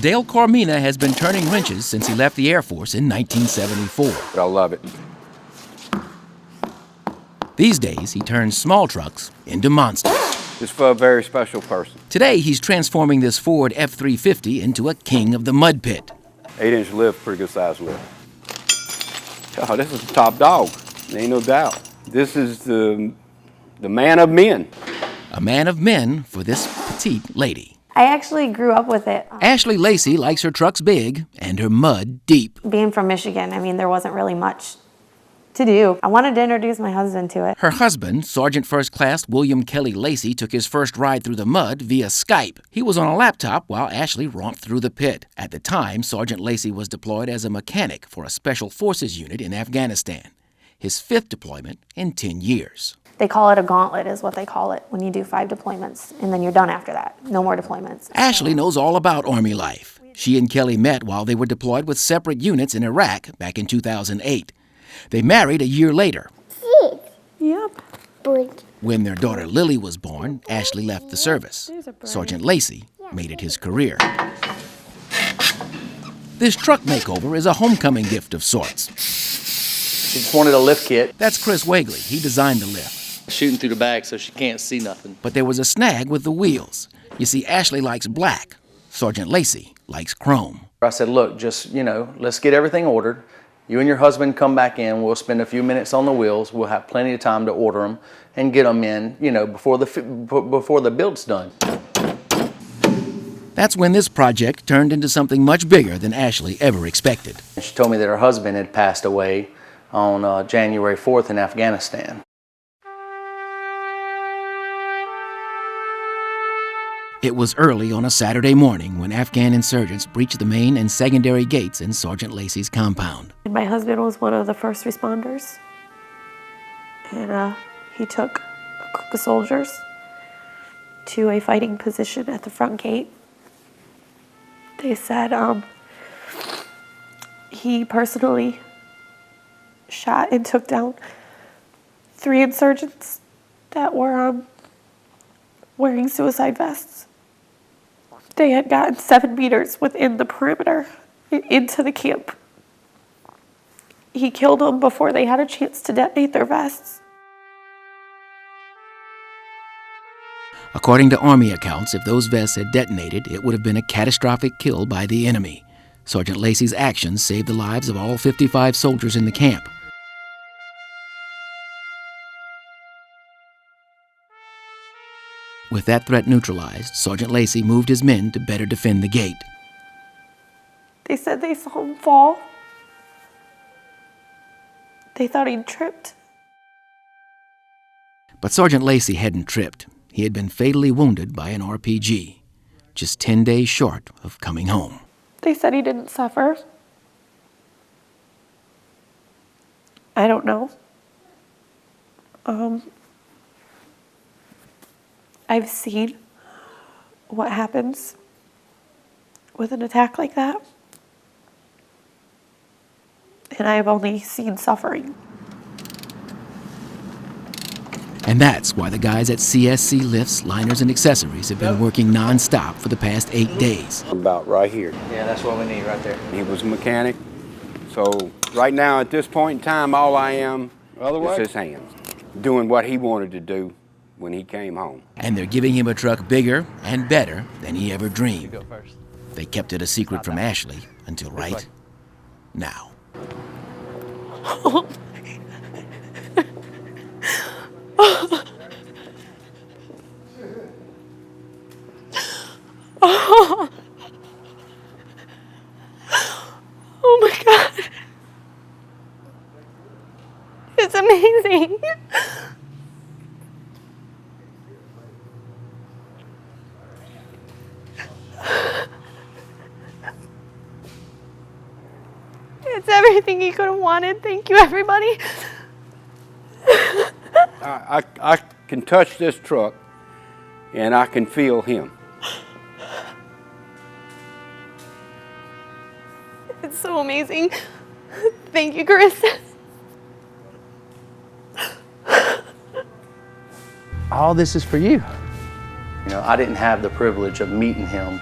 Dale Cormina has been turning wrenches since he left the Air Force in 1974. But I love it. These days, he turns small trucks into monsters. It's for a very special person. Today, he's transforming this Ford F-350 into a king of the mud pit. 8-inch lift, pretty good size lift. Oh, this is the top dog, ain't no doubt. This is the man of men. A man of men for this petite lady. I actually grew up with it. Ashley Lacey likes her trucks big and her mud deep. Being from Michigan, I mean, there wasn't really much to do. I wanted to introduce my husband to it. Her husband, Sergeant First Class William Kelly Lacey, took his first ride through the mud via Skype. He was on a laptop while Ashley romped through the pit. At the time, Sergeant Lacey was deployed as a mechanic for a Special Forces unit in Afghanistan. His 5th deployment in 10 years. They call it a gauntlet is what they call it when you do 5 deployments, and then you're done after that. No more deployments. Ashley knows all about Army life. She and Kelly met while they were deployed with separate units in Iraq back in 2008. They married a year later. Yep. When their daughter Lily was born, Ashley left the service. Sergeant Lacey made it his career. This truck makeover is a homecoming gift of sorts. She just wanted a lift kit. That's Chris Wagley. He designed the lift. Shooting through the bag so she can't see nothing. But there was a snag with the wheels. You see, Ashley likes black. Sergeant Lacey likes chrome. I said, look, just, let's get everything ordered. You and your husband come back in. We'll spend a few minutes on the wheels. We'll have plenty of time to order them and get them in, before the build's done. That's when this project turned into something much bigger than Ashley ever expected. She told me that her husband had passed away on January 4th in Afghanistan. It was early on a Saturday morning when Afghan insurgents breached the main and secondary gates in Sergeant Lacey's compound. My husband was one of the first responders, and he took a group of soldiers to a fighting position at the front gate. They said he personally shot and took down 3 insurgents that were wearing suicide vests. They had gotten 7 meters within the perimeter into the camp. He killed them before they had a chance to detonate their vests. According to Army accounts, if those vests had detonated, it would have been a catastrophic kill by the enemy. Sergeant Lacey's actions saved the lives of all 55 soldiers in the camp. With that threat neutralized, Sergeant Lacey moved his men to better defend the gate. They said they saw him fall. They thought he'd tripped. But Sergeant Lacey hadn't tripped. He had been fatally wounded by an RPG, just 10 days short of coming home. They said he didn't suffer. I don't know. I've seen what happens with an attack like that, and I've only seen suffering. And that's why the guys at CSC Lifts, Liners, and Accessories have been working non-stop for the past 8 days. About right here. Yeah, that's what we need right there. He was a mechanic. So right now, at this point in time, all I am is his hands, doing what he wanted to do when he came home. And they're giving him a truck bigger and better than he ever dreamed. You go first. They kept it a secret from Ashley until right now. Oh my God. It's amazing. It's everything he could have wanted. Thank you, everybody. I can touch this truck, and I can feel him. It's so amazing. Thank you, Chris. All this is for you. I didn't have the privilege of meeting him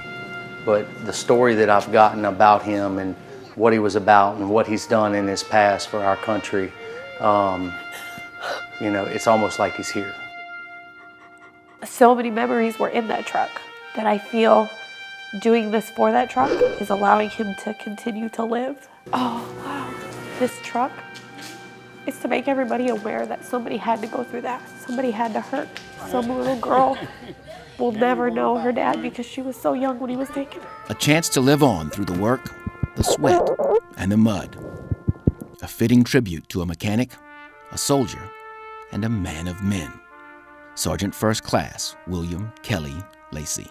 but the story that I've gotten about him and what he was about and what he's done in his past for our country, you know, it's almost like he's here. So many memories were in that truck that I feel doing this for that truck is allowing him to continue to live. Oh, wow. This truck is to make everybody aware that somebody had to go through that. Somebody had to hurt. Some little girl will never know her dad because she was so young when he was taken. A chance to live on through the work, the sweat, and the mud. A fitting tribute to a mechanic, a soldier, and a man of men. Sergeant First Class William Kelly Lacy.